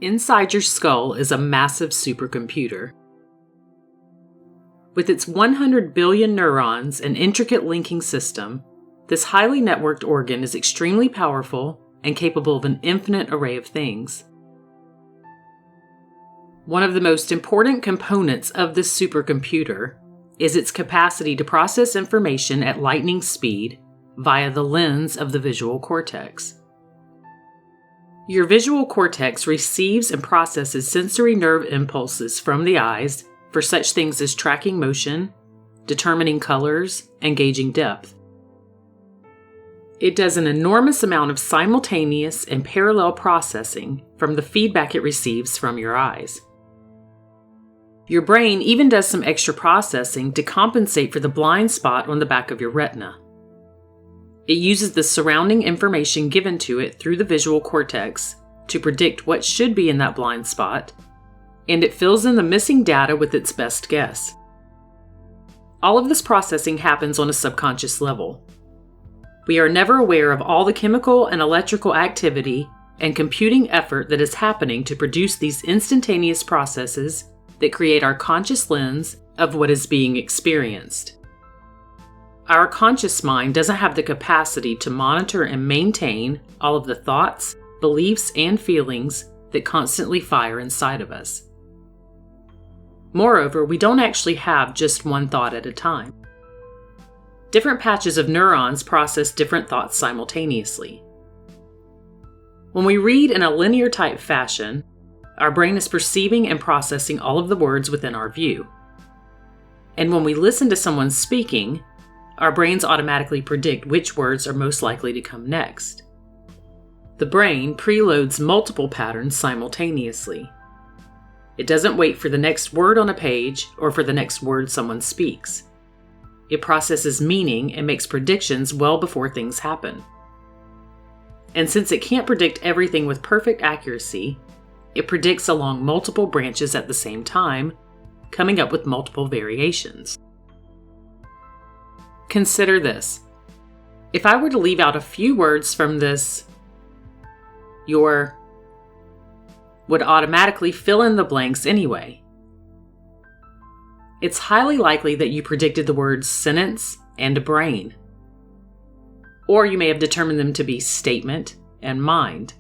Inside your skull is a massive supercomputer. With its 100 billion neurons and intricate linking system, this highly networked organ is extremely powerful and capable of an infinite array of things. One of the most important components of this supercomputer is its capacity to process information at lightning speed via the lens of the visual cortex. Your visual cortex receives and processes sensory nerve impulses from the eyes for such things as tracking motion, determining colors, and gauging depth. It does an enormous amount of simultaneous and parallel processing from the feedback it receives from your eyes. Your brain even does some extra processing to compensate for the blind spot on the back of your retina. It uses the surrounding information given to it through the visual cortex to predict what should be in that blind spot, and it fills in the missing data with its best guess. All of this processing happens on a subconscious level. We are never aware of all the chemical and electrical activity and computing effort that is happening to produce these instantaneous processes that create our conscious lens of what is being experienced. Our conscious mind doesn't have the capacity to monitor and maintain all of the thoughts, beliefs, and feelings that constantly fire inside of us. Moreover, we don't actually have just one thought at a time. Different patches of neurons process different thoughts simultaneously. When we read in a linear type fashion, our brain is perceiving and processing all of the words within our view. And when we listen to someone speaking, our brains automatically predict which words are most likely to come next. The brain preloads multiple patterns simultaneously. It doesn't wait for the next word on a page or for the next word someone speaks. It processes meaning and makes predictions well before things happen. And since it can't predict everything with perfect accuracy, it predicts along multiple branches at the same time, coming up with multiple variations. Consider this. If I were to leave out a few words from this, your would automatically fill in the blanks anyway. It's highly likely that you predicted the words sentence and brain. Or you may have determined them to be statement and mind.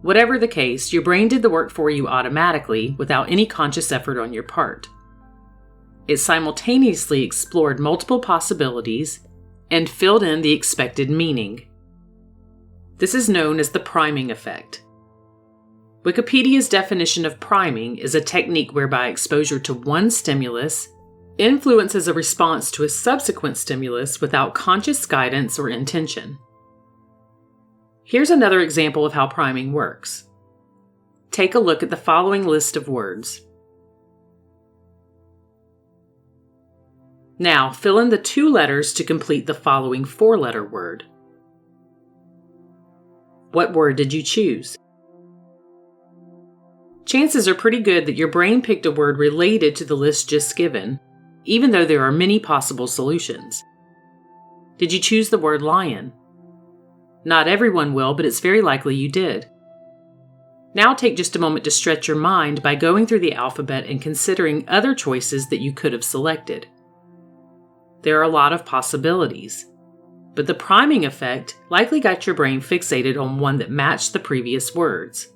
Whatever the case, your brain did the work for you automatically without any conscious effort on your part. It simultaneously explored multiple possibilities and filled in the expected meaning. This is known as the priming effect. Wikipedia's definition of priming is a technique whereby exposure to one stimulus influences a response to a subsequent stimulus without conscious guidance or intention. Here's another example of how priming works. Take a look at the following list of words. Now, fill in the 2 letters to complete the following 4-letter word. What word did you choose? Chances are pretty good that your brain picked a word related to the list just given, even though there are many possible solutions. Did you choose the word lion? Not everyone will, but it's very likely you did. Now take just a moment to stretch your mind by going through the alphabet and considering other choices that you could have selected. There are a lot of possibilities, but the priming effect likely got your brain fixated on one that matched the previous words.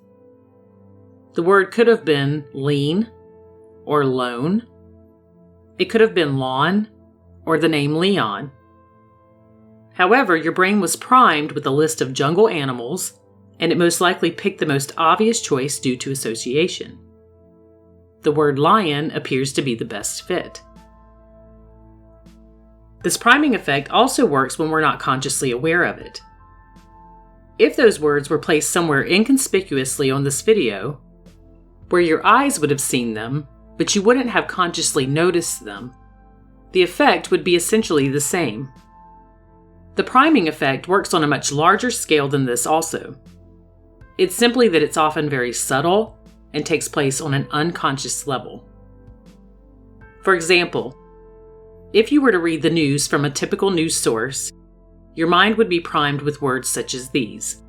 The word could have been lean or lone. It could have been lawn or the name Leon. However, your brain was primed with a list of jungle animals, and it most likely picked the most obvious choice due to association. The word lion appears to be the best fit. This priming effect also works when we're not consciously aware of it. If those words were placed somewhere inconspicuously on this video, where your eyes would have seen them, but you wouldn't have consciously noticed them, the effect would be essentially the same. The priming effect works on a much larger scale than this also. It's simply that it's often very subtle and takes place on an unconscious level. For example, if you were to read the news from a typical news source, your mind would be primed with words such as these.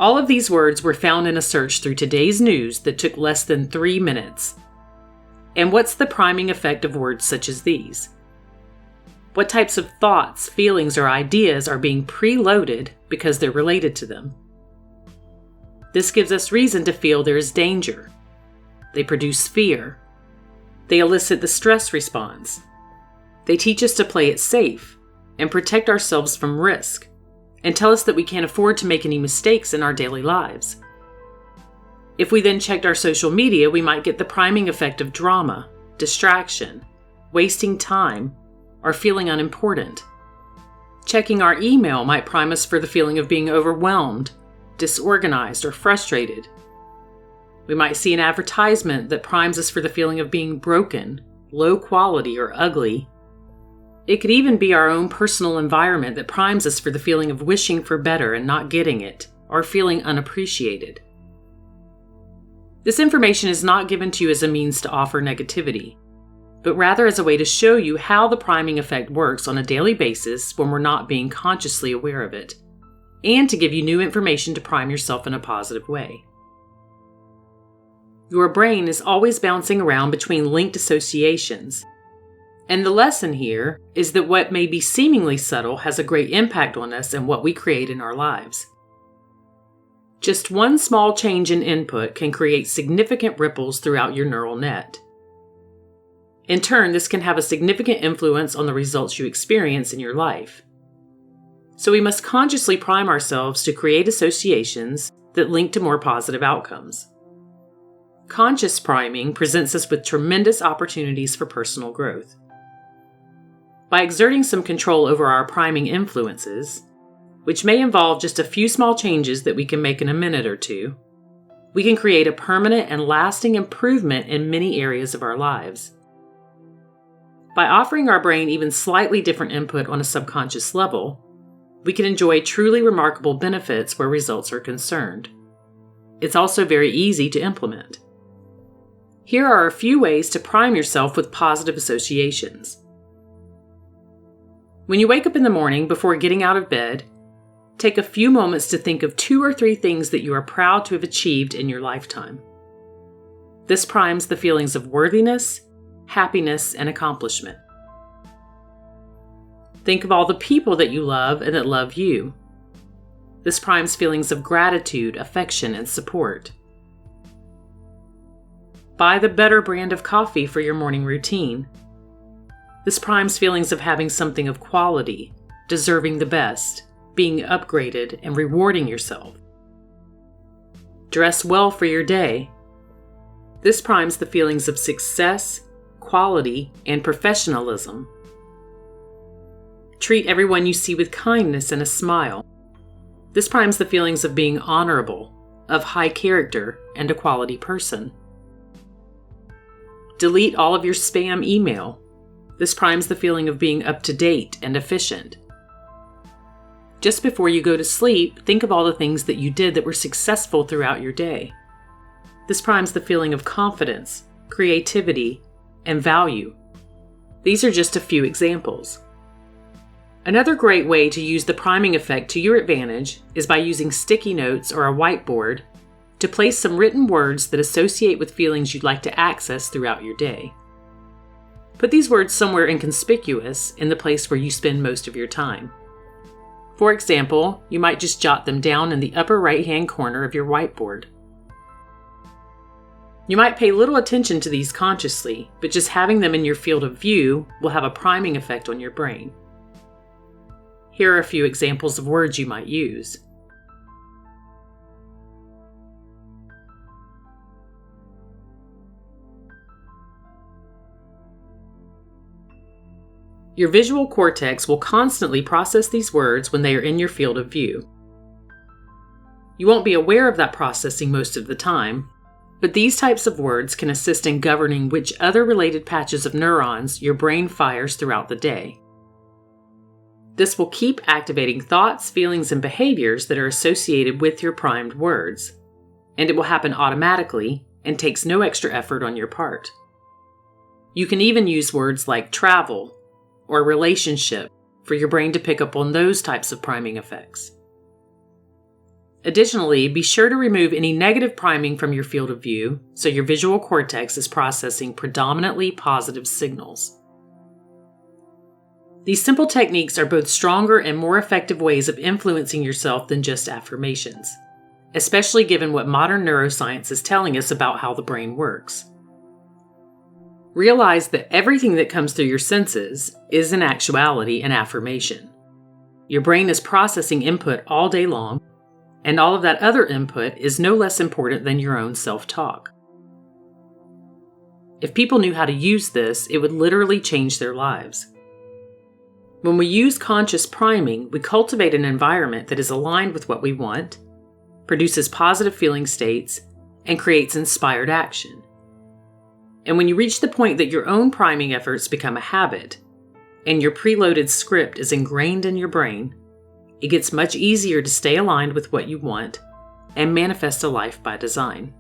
All of these words were found in a search through today's news that took less than 3 minutes. And what's the priming effect of words such as these? What types of thoughts, feelings, or ideas are being preloaded because they're related to them? This gives us reason to feel there is danger. They produce fear. They elicit the stress response. They teach us to play it safe and protect ourselves from risk, and tell us that we can't afford to make any mistakes in our daily lives. If we then checked our social media, we might get the priming effect of drama, distraction, wasting time, or feeling unimportant. Checking our email might prime us for the feeling of being overwhelmed, disorganized, or frustrated. We might see an advertisement that primes us for the feeling of being broken, low quality, or ugly. It could even be our own personal environment that primes us for the feeling of wishing for better and not getting it, or feeling unappreciated. This information is not given to you as a means to offer negativity, but rather as a way to show you how the priming effect works on a daily basis when we're not being consciously aware of it, and to give you new information to prime yourself in a positive way. Your brain is always bouncing around between linked associations, and the lesson here is that what may be seemingly subtle has a great impact on us and what we create in our lives. Just one small change in input can create significant ripples throughout your neural net. In turn, this can have a significant influence on the results you experience in your life. So we must consciously prime ourselves to create associations that link to more positive outcomes. Conscious priming presents us with tremendous opportunities for personal growth. By exerting some control over our priming influences, which may involve just a few small changes that we can make in a minute or two, we can create a permanent and lasting improvement in many areas of our lives. By offering our brain even slightly different input on a subconscious level, we can enjoy truly remarkable benefits where results are concerned. It's also very easy to implement. Here are a few ways to prime yourself with positive associations. When you wake up in the morning before getting out of bed, take a few moments to think of 2 or 3 things that you are proud to have achieved in your lifetime. This primes the feelings of worthiness, happiness, and accomplishment. Think of all the people that you love and that love you. This primes feelings of gratitude, affection, and support. Buy the better brand of coffee for your morning routine. This primes feelings of having something of quality, deserving the best, being upgraded, and rewarding yourself. Dress well for your day. This primes the feelings of success, quality, and professionalism. Treat everyone you see with kindness and a smile. This primes the feelings of being honorable, of high character, and a quality person. Delete all of your spam email. This primes the feeling of being up to date and efficient. Just before you go to sleep, think of all the things that you did that were successful throughout your day. This primes the feeling of confidence, creativity, and value. These are just a few examples. Another great way to use the priming effect to your advantage is by using sticky notes or a whiteboard to place some written words that associate with feelings you'd like to access throughout your day. Put these words somewhere inconspicuous in the place where you spend most of your time. For example, you might just jot them down in the upper right-hand corner of your whiteboard. You might pay little attention to these consciously, but just having them in your field of view will have a priming effect on your brain. Here are a few examples of words you might use. Your visual cortex will constantly process these words when they are in your field of view. You won't be aware of that processing most of the time, but these types of words can assist in governing which other related patches of neurons your brain fires throughout the day. This will keep activating thoughts, feelings, and behaviors that are associated with your primed words, and it will happen automatically and takes no extra effort on your part. You can even use words like travel or relationship for your brain to pick up on those types of priming effects. Additionally, be sure to remove any negative priming from your field of view so your visual cortex is processing predominantly positive signals. These simple techniques are both stronger and more effective ways of influencing yourself than just affirmations, especially given what modern neuroscience is telling us about how the brain works. Realize that everything that comes through your senses is in actuality an affirmation. Your brain is processing input all day long, and all of that other input is no less important than your own self-talk. If people knew how to use this, it would literally change their lives. When we use conscious priming, we cultivate an environment that is aligned with what we want, produces positive feeling states, and creates inspired action. And when you reach the point that your own priming efforts become a habit, and your preloaded script is ingrained in your brain, it gets much easier to stay aligned with what you want and manifest a life by design.